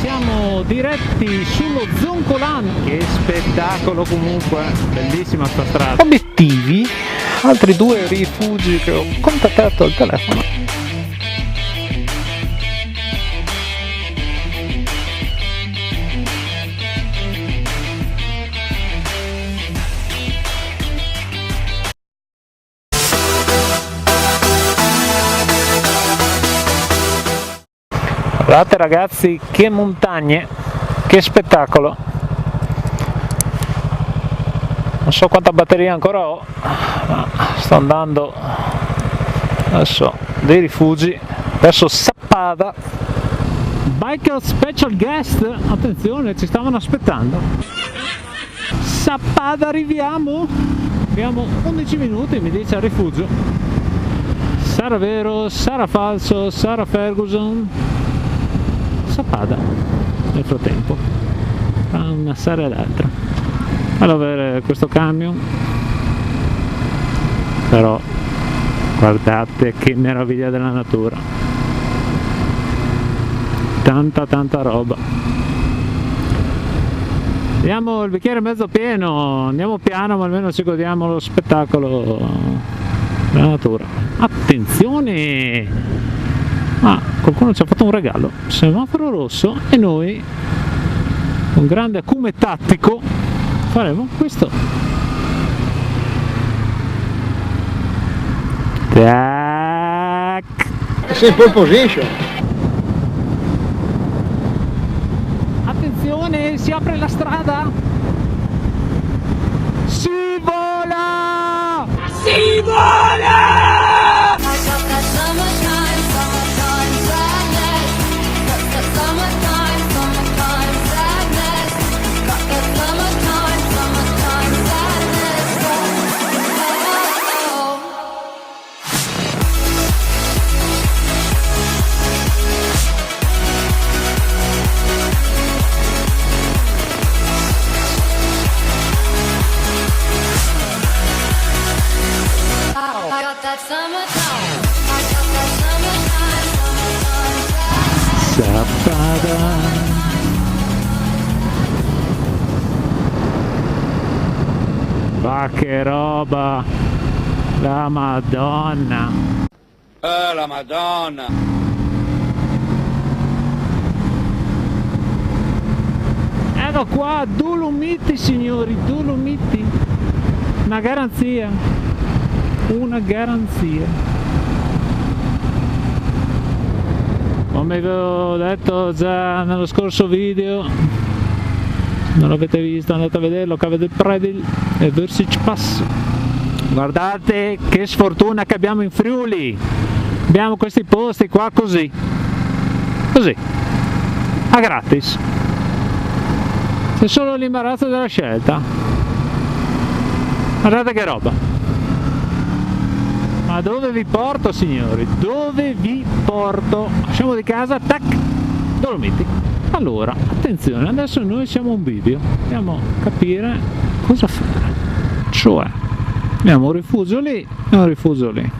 siamo diretti sullo Zoncolan. Che spettacolo comunque, bellissima sta strada. Obiettivi, altri 2 rifugi che ho contattato al telefono. Guardate ragazzi, che montagne, che spettacolo. Non so quanta batteria ancora ho, ma sto andando adesso dei rifugi verso Sappada. Biker special guest, attenzione, ci stavano aspettando. Sappada, arriviamo, abbiamo 11 minuti, mi dice al rifugio. Sarà vero, sarà falso, sarà Ferguson. Sappada nel frattempo tra una serie e l'altra. Allora avere questo camion, però guardate che meraviglia della natura, tanta roba. Vediamo il bicchiere mezzo pieno, andiamo piano ma almeno ci godiamo lo spettacolo della natura. Attenzione! Ah, qualcuno ci ha fatto un regalo, semaforo rosso, e noi con grande acume tattico faremo questo. Tac. Sei in pole position. Attenzione, si apre la strada. Si vola! Si vola! Sappada. Va che roba, la Madonna. La Madonna. Ecco qua, Dolomiti signori, Dolomiti. Una garanzia. Una garanzia. Come vi ho detto già nello scorso video, se non l'avete visto andate a vederlo, Cave del Predil e Versich Pass. Guardate che sfortuna che abbiamo in Friuli, abbiamo questi posti qua così, a gratis, c'è solo l'imbarazzo della scelta. Guardate che roba. Ma dove vi porto signori? Dove vi porto? Usciamo di casa, tac, Dolomiti. Allora, attenzione, adesso noi siamo un bivio, dobbiamo capire cosa fare. Cioè, abbiamo un rifugio lì e un rifugio lì.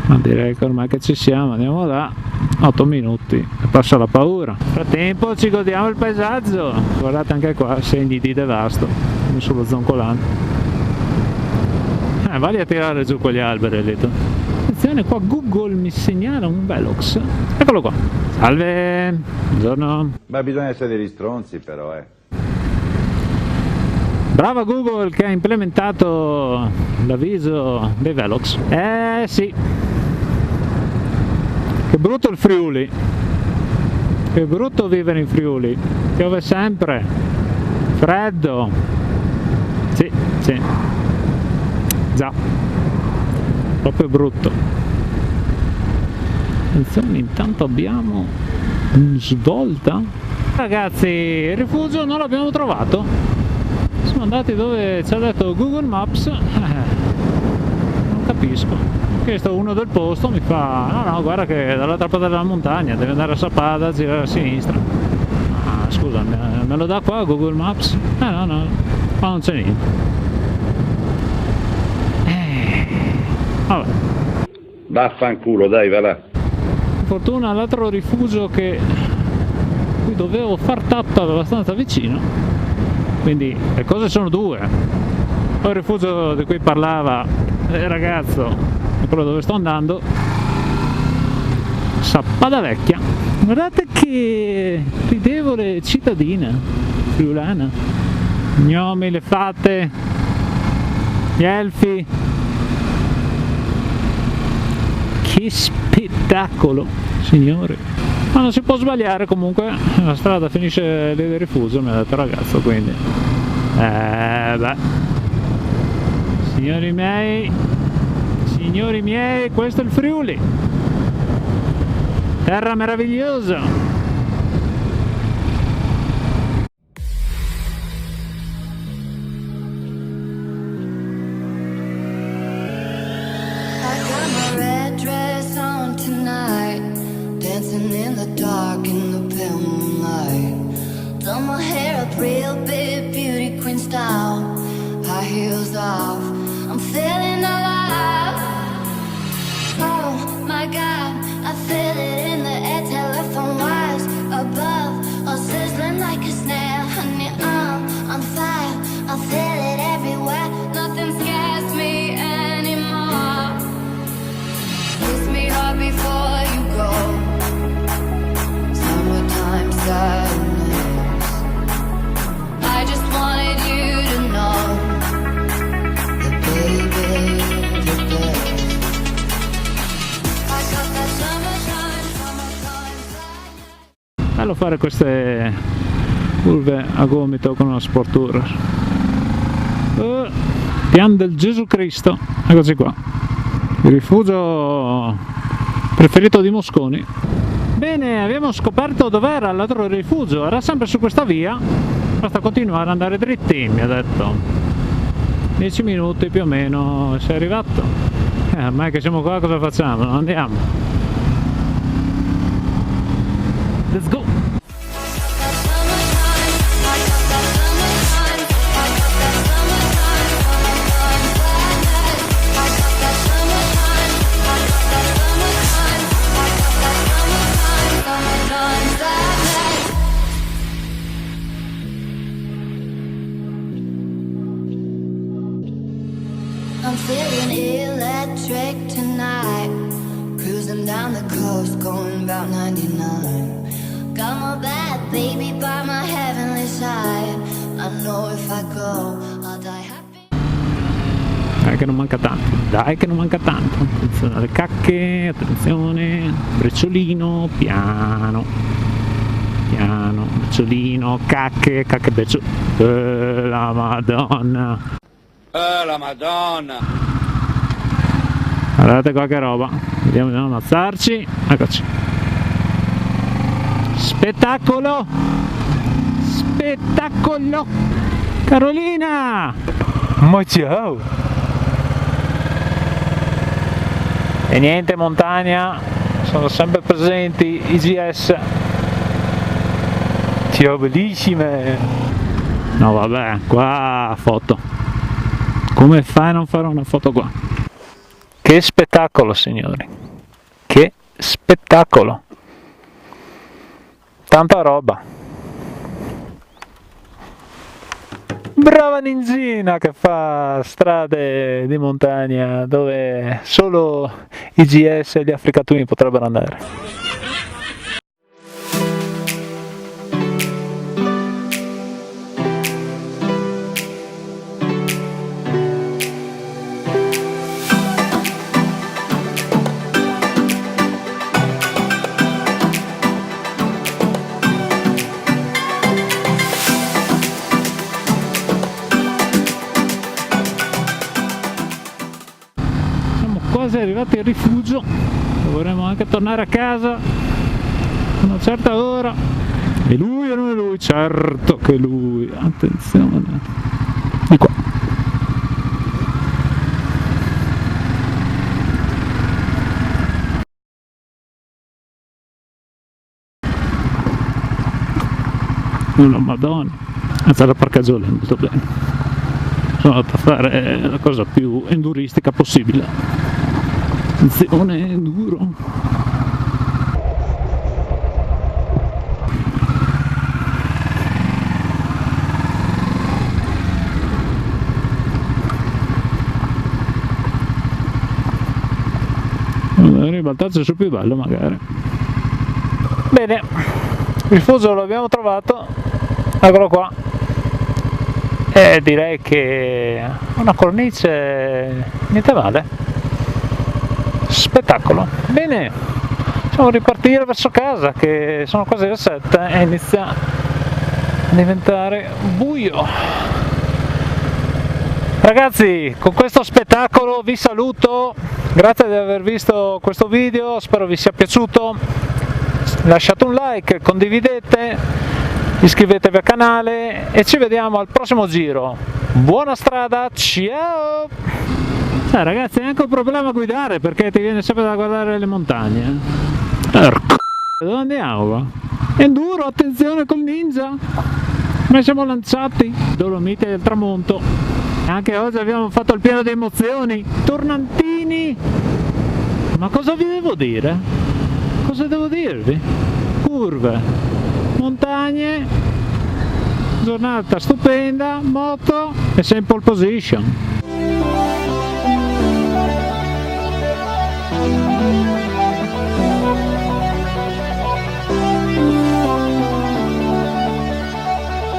Ma direi che ormai che ci siamo, andiamo là, 8 minuti e passa la paura. Nel frattempo ci godiamo il paesaggio. Guardate anche qua, segni di devasto, come sullo Zoncolan. Vali a tirare giù quegli alberi lì. Attenzione qua, Google mi segnala un Velox. Eccolo qua. Salve, buongiorno. Ma bisogna essere degli stronzi però, Brava Google che ha implementato l'avviso dei Velox. Sì. Che brutto il Friuli. Che brutto vivere in Friuli. Piove sempre. Freddo. Sì. Già, proprio brutto. Attenzione, intanto abbiamo un svolta. Ragazzi, il rifugio non l'abbiamo trovato. Siamo andati dove ci ha detto Google Maps. Non capisco. Ho chiesto a uno del posto, mi fa no guarda che dall'altra parte della montagna devi andare a Sappada, girare a sinistra. Ah, scusa, me lo dà qua Google Maps? No, qua non c'è niente. Vabbè. Vaffanculo, dai, va là. fortuna l'altro rifugio che cui dovevo far tappa abbastanza vicino, quindi le cose sono due: o il rifugio di cui parlava il ragazzo è quello dove sto andando, Sappada Vecchia. Guardate che ridevole cittadina friulana, gnomi, le fate, gli elfi, che spettacolo, signori. Ma non si può sbagliare, comunque la strada finisce lì del rifugio, mi ha detto il ragazzo, quindi beh, signori miei, questo è il Friuli, terra meravigliosa. Dancing in the dark in the pale moonlight. Done my hair up real big, beauty queen style. High heels off, I'm feeling alive. Oh my God, I feel it in the air, telephone wires above, all sizzling like a snail. Honey, I'm on fire, I feel it everywhere. Nothing scares me anymore. Kiss me hard before you go. Summertime sadness. I just wanted you to know that baby, you're best. I got that summertime sadness. Bello fare queste curve a gomito con una Sport Tourer. Pian del Gesù Cristo, eccoci qua, il rifugio preferito di Mosconi. Bene, abbiamo scoperto dov'era l'altro rifugio, era sempre su questa via, basta continuare ad andare dritti, mi ha detto. 10 minuti più o meno, sei arrivato. Ormai che siamo qua cosa facciamo? Andiamo. Let's go! I'm feeling electric tonight. Cruising down the coast, going about 99. Got my bad baby by my heavenly side. I know if I go, I'll die happy. Dai che non manca tanto, dai che non manca tanto. Attenzione alle cacche, attenzione, brecciolino, piano, piano, brecciolino, cacche, brecciolino. La Madonna! La Madonna! Guardate qua che roba, vediamo di non ammazzarci, eccoci. Spettacolo! Spettacolo! Carolina! Ma ciao! E niente, montagna, sono sempre presenti i GS. Ciao, bellissime! No vabbè, qua foto. Come fai a non fare una foto qua? Che spettacolo, signori! Che spettacolo! Tanta roba! Brava Ninzina che fa strade di montagna dove solo i GS e gli Africa Twin potrebbero andare. Quasi arrivati al rifugio, dovremmo anche tornare a casa a una certa ora. E lui o non è lui? Certo che è lui, attenzione, di qua. Oh Madonna, anzi la parcaggiola è molto bene, sono andato a fare la cosa più enduristica possibile. Attenzione, duro. di baltarci su più bello magari. Bene, il rifugio lo abbiamo trovato, eccolo qua, e direi che una cornice niente male, spettacolo. Bene, possiamo ripartire verso casa che sono quasi le 7 e inizia a diventare buio. Ragazzi, con questo spettacolo vi saluto, grazie di aver visto questo video, spero vi sia piaciuto, lasciate un like, condividete, iscrivetevi al canale e ci vediamo al prossimo giro. Buona strada, ciao! Ragazzi, è anche un problema guidare perché ti viene sempre da guardare le montagne. Dove andiamo qua? Enduro, attenzione col ninja! Come siamo lanciati? Dolomiti del tramonto. Anche oggi abbiamo fatto il pieno di emozioni. Tornantini! Ma cosa vi devo dire? Cosa devo dirvi? Curve, montagne, giornata stupenda, moto e sei in pole position.